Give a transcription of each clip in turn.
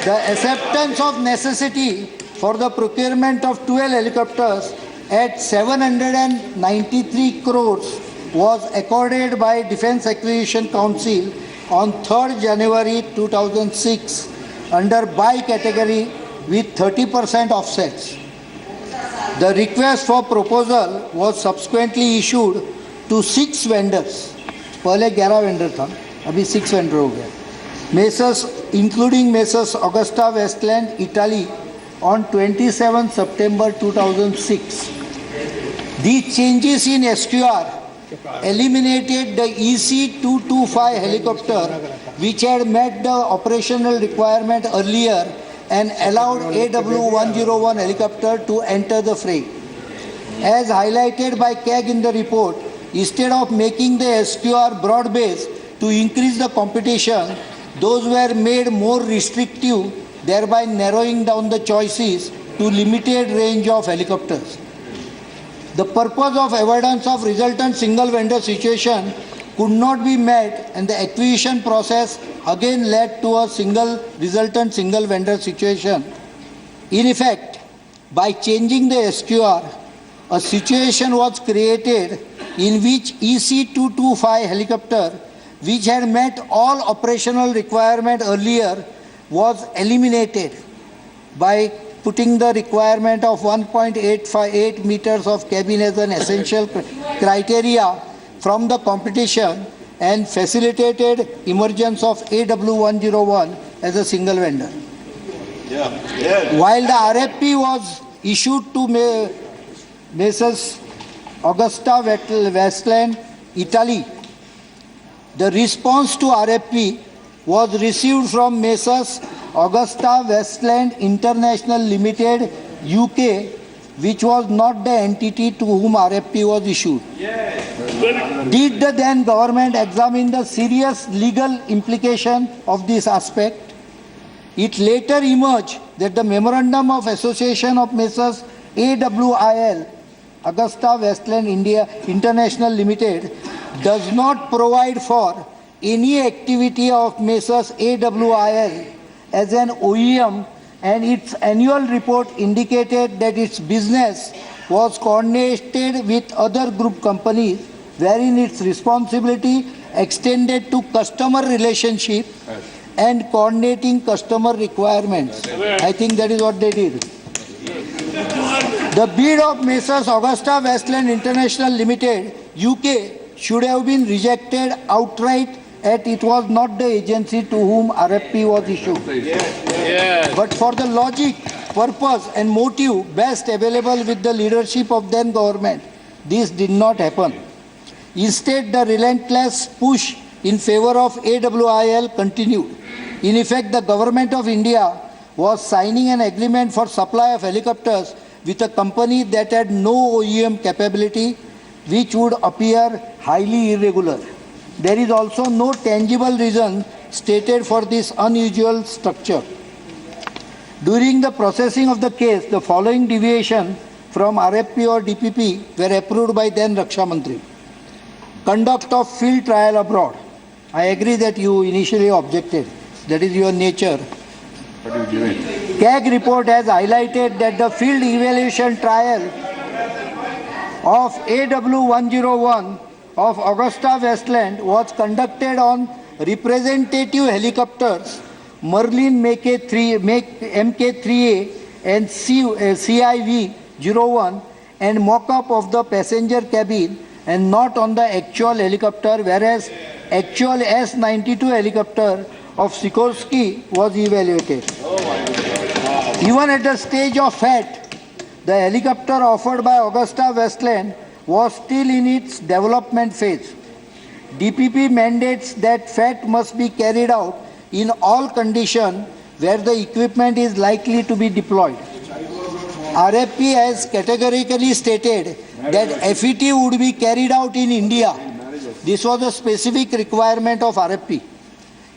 The acceptance of necessity for the procurement of 12 helicopters at 793 crores was accorded by Defence Acquisition Council on 3rd January 2006 under buy category with 30% offsets. The request for proposal was subsequently issued to 6 vendors. पहले 11 vendor था, अभी 6 vendor हो गया. Messrs including Messrs Augusta Westland, Italy on 27 September 2006. These changes in SQR eliminated the EC-225 helicopter which had met the operational requirement earlier and allowed AW-101 helicopter to enter the fray. As highlighted by CAG in the report, instead of making the SQR broad-based to increase the competition, those were made more restrictive, thereby narrowing down the choices to limited range of helicopters. The purpose of avoidance of resultant single vendor situation could not be met, and the acquisition process again led to a resultant single vendor situation. In effect, by changing the SQR, a situation was created in which EC-225 helicopter, which had met all operational requirement earlier, was eliminated by putting the requirement of 1.858 meters of cabin as an essential criteria from the competition and facilitated emergence of AW-101 as a single vendor. While the RFP was issued to Messrs Augusta Westland, Italy, the response to RFP was received from Messrs Augusta Westland International Limited, UK, which was not the entity to whom RFP was issued. Did the then government examine the serious legal implication of this aspect? It later emerged that the Memorandum of Association of Messrs AWIL, Augusta Westland India International Limited, does not provide for any activity of Messrs AWIL as an OEM, and its annual report indicated that its business was coordinated with other group companies, wherein its responsibility extended to customer relationship and coordinating customer requirements. I think that is what they did. The bid of Messrs Augusta Westland International Limited, UK, should have been rejected outright, as it was not the agency to whom RFP was issued. But for the logic, purpose and motive best available with the leadership of then government, this did not happen. Instead, the relentless push in favor of AWIL continued. In effect, the government of India was signing an agreement for supply of helicopters with a company that had no OEM capability, which would appear highly irregular. There is also no tangible reason stated for this unusual structure. During the processing of the case, the following deviation from RFP or DPP were approved by then Raksha Mantri. Conduct of field trial abroad. I agree that you initially objected. That is your nature. CAG report has highlighted that the field evaluation trial of AW-101 of Augusta Westland was conducted on representative helicopters Merlin MK-3A and CIV-01 and mock-up of the passenger cabin and not on the actual helicopter, whereas actual S-92 helicopter of Sikorsky was evaluated. Even at the stage of FAT, the helicopter offered by Augusta Westland was still in its development phase. DPP mandates that FAT must be carried out in all conditions where the equipment is likely to be deployed. RFP has categorically stated that FET would be carried out in India. This was a specific requirement of RFP.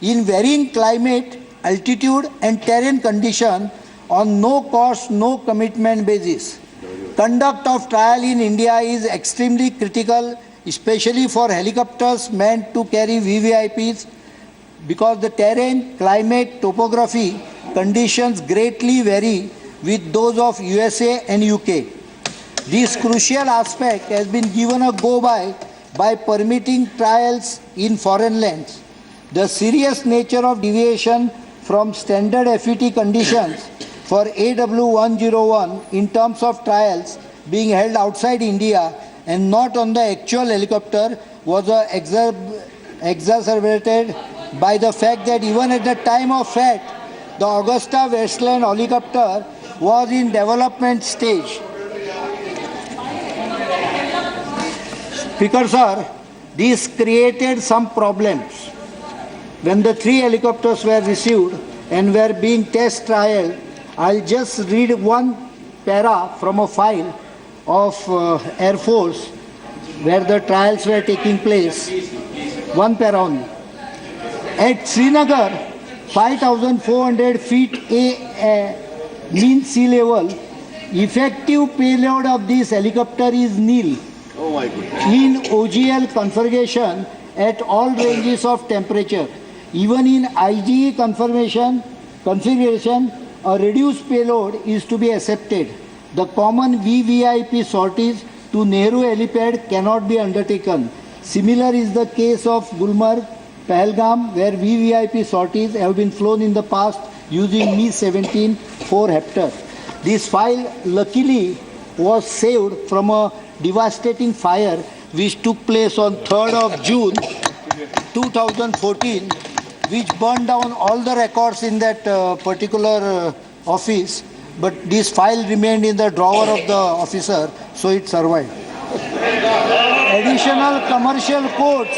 In varying climate, altitude and terrain condition on no cost, no commitment basis. Conduct of trial in India is extremely critical, especially for helicopters meant to carry VVIPs, because the terrain, climate, topography conditions greatly vary with those of USA and UK. This crucial aspect has been given a go-by permitting trials in foreign lands. The serious nature of deviation from standard FET conditions for AW101 in terms of trials being held outside India and not on the actual helicopter was exacerbated by the fact that even at the time of FAT, the Augusta Westland helicopter was in development stage. Speaker sir, this created some problems. When the 3 helicopters were received and were being test trialed, I'll just read one para from a file of Air Force where the trials were taking place. One para only. At Srinagar, 5,400 feet mean sea level, effective payload of this helicopter is nil. Oh my goodness. In OGL configuration at all ranges of temperature. Even in IGE configuration, a reduced payload is to be accepted. The common VVIP sorties to Nehru helipad cannot be undertaken. Similar is the case of Gulmarg, Pahalgam, where VVIP sorties have been flown in the past using Mi-17 4 Hepter. This file luckily was saved from a devastating fire which took place on 3rd of June 2014, which burned down all the records in that particular office, but this file remained in the drawer of the officer, so it survived. Additional commercial codes.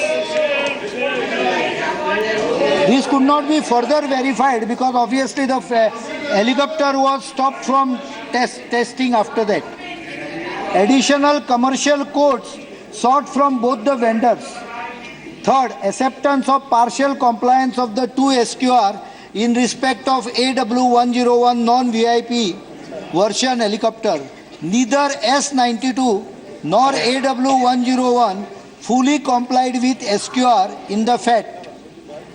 This could not be further verified because obviously the helicopter was stopped from testing after that. Additional commercial codes sought from both the vendors. Third, acceptance of partial compliance of the 2 SQR in respect of AW101 non-VIP version helicopter. Neither S92 nor AW101 fully complied with SQR in the FAT.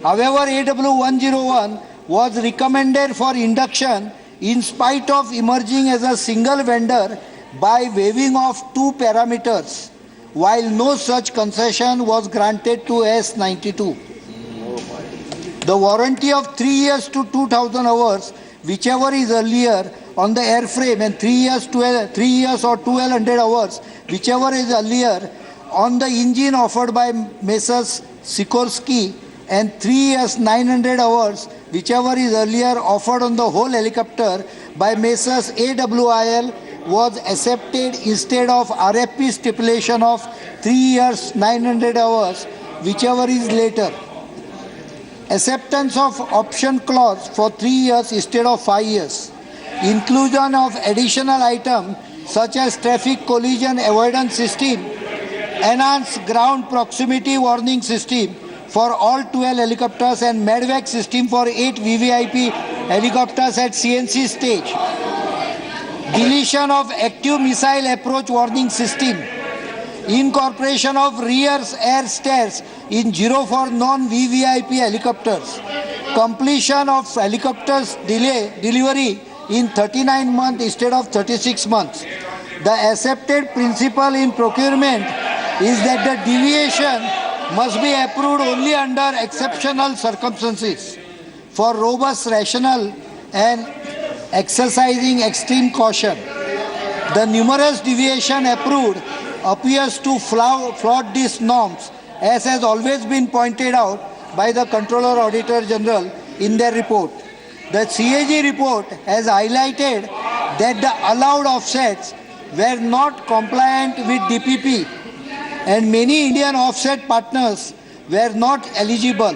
However, AW101 was recommended for induction in spite of emerging as a single vendor by waiving of 2 parameters, while no such concession was granted to S92. The warranty of 3 years to 2,000 hours, whichever is earlier on the airframe, and 3 years or 1,200 hours, whichever is earlier on the engine offered by Messrs. Sikorsky, and 3 years 900 hours, whichever is earlier offered on the whole helicopter by Messrs. AWIL, was accepted instead of RFP stipulation of 3 years 900 hours, whichever is later. Acceptance of option clause for 3 years instead of 5 years. Inclusion of additional items such as traffic collision avoidance system, enhanced ground proximity warning system for all 12 helicopters, and MEDVAC system for 8 VVIP helicopters at CNC stage. Deletion of active missile approach warning system. Incorporation of rear air stairs in 04 non-VVIP helicopters. Completion of helicopters delivery in 39 months instead of 36 months. The accepted principle in procurement is that the deviation must be approved only under exceptional circumstances for robust rationale and exercising extreme caution. The numerous deviation approved appears to flout these norms, as has always been pointed out by the Controller Auditor General in their report. The CAG report has highlighted that the allowed offsets were not compliant with DPP, and many Indian offset partners were not eligible.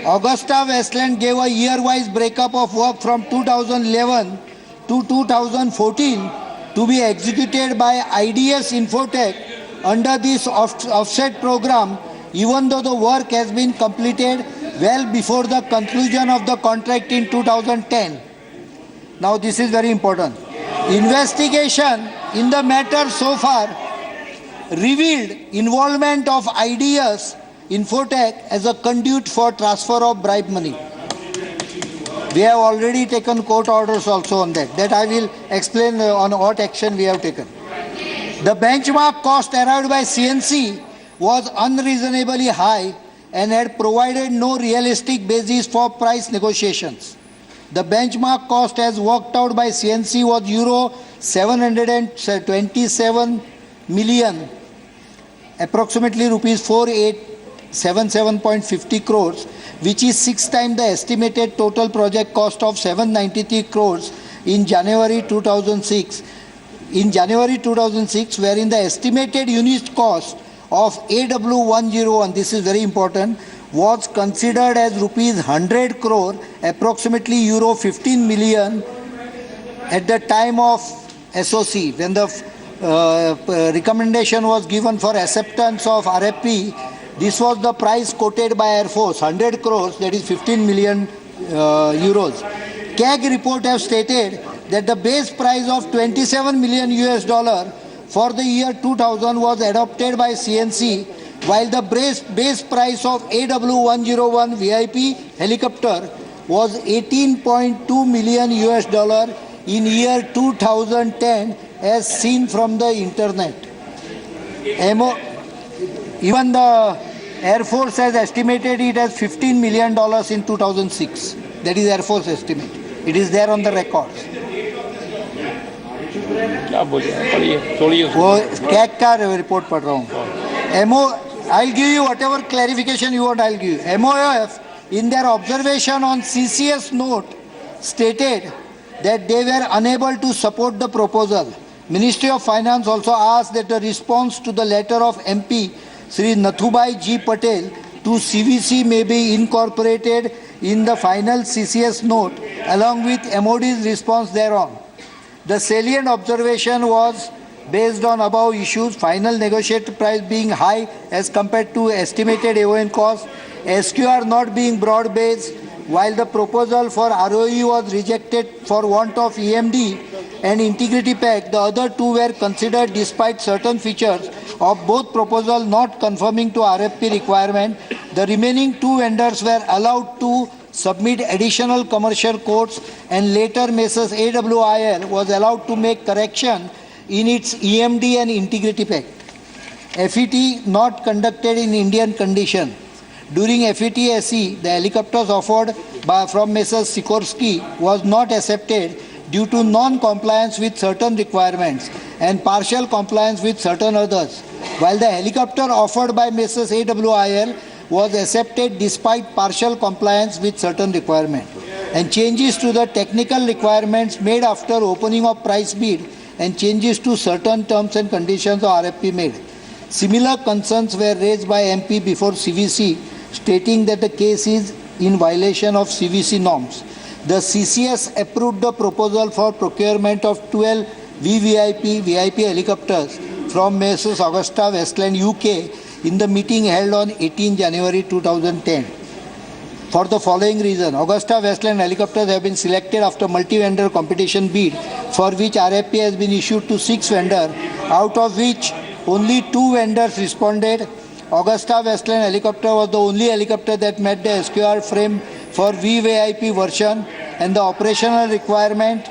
Augusta Westland gave a year-wise breakup of work from 2011 to 2014 to be executed by IDS Infotech under this offset program, even though the work has been completed well before the conclusion of the contract in 2010. Now this is very important. Investigation in the matter so far revealed involvement of IDS Infotech as a conduit for transfer of bribe money. We have already taken court orders also on that. That I will explain on what action we have taken. The benchmark cost arrived by CNC was unreasonably high and had provided no realistic basis for price negotiations. The benchmark cost as worked out by CNC was euro 727 million, approximately rupees 4877.50 crores, which is 6 times the estimated total project cost of 793 crores in January 2006. In January 2006, wherein the estimated unit cost of AW101, this is very important, was considered as rupees 100 crore, approximately euro 15 million at the time of SOC, when the recommendation was given for acceptance of RFP. This was the price quoted by Air Force, 100 crores, that is 15 million euros. CAG report have stated that the base price of 27 million US dollar for the year 2000 was adopted by CNC, while the base price of AW101 VIP helicopter was 18.2 million US dollar in year 2010 as seen from the internet. Even the Air Force has estimated it as $15 million in 2006. That is Air Force estimate. It is there on the records. वो CAG का report पढ़ रहा हूँ. I'll give you whatever clarification you want. I'll give you. MOF, in their observation on CCS note, stated that they were unable to support the proposal. Ministry of Finance also asked that the response to the letter of MP Sri Nathubai G. Patel to CVC may be incorporated in the final CCS note along with MOD's response thereon. The salient observation was based on above issues, final negotiated price being high as compared to estimated AON cost, SQR not being broad-based, while the proposal for ROE was rejected for want of EMD and integrity pack. The other two were considered despite certain features of both proposals not conforming to RFP requirement. The remaining two vendors were allowed to submit additional commercial quotes, and later Messrs AWIL was allowed to make correction in its EMD and integrity pact. FET not conducted in Indian condition. During FET-SE, the helicopters offered from Messrs Sikorsky was not accepted due to non-compliance with certain requirements and partial compliance with certain others, while the helicopter offered by Messrs AWIL was accepted despite partial compliance with certain requirements, and changes to the technical requirements made after opening of price bid and changes to certain terms and conditions of RFP made. Similar concerns were raised by MP before CVC, stating that the case is in violation of CVC norms. The CCS approved the proposal for procurement of 12 VIP helicopters from Messrs Augusta Westland UK in the meeting held on 18 January 2010. For the following reason, Augusta Westland helicopters have been selected after multi-vendor competition bid, for which RFP has been issued to 6 vendors, out of which only 2 vendors responded. Augusta Westland helicopter was the only helicopter that met the SQR frame for VVIP version and the operational requirement.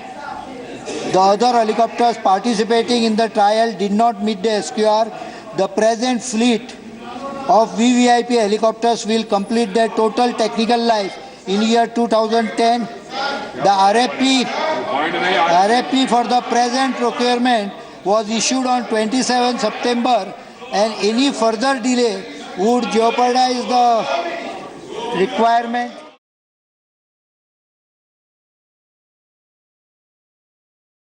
The other helicopters participating in the trial did not meet the SQR. The present fleet of VVIP helicopters will complete their total technical life in year 2010. The RFP for the present procurement was issued on 27 September, and any further delay would jeopardize the requirement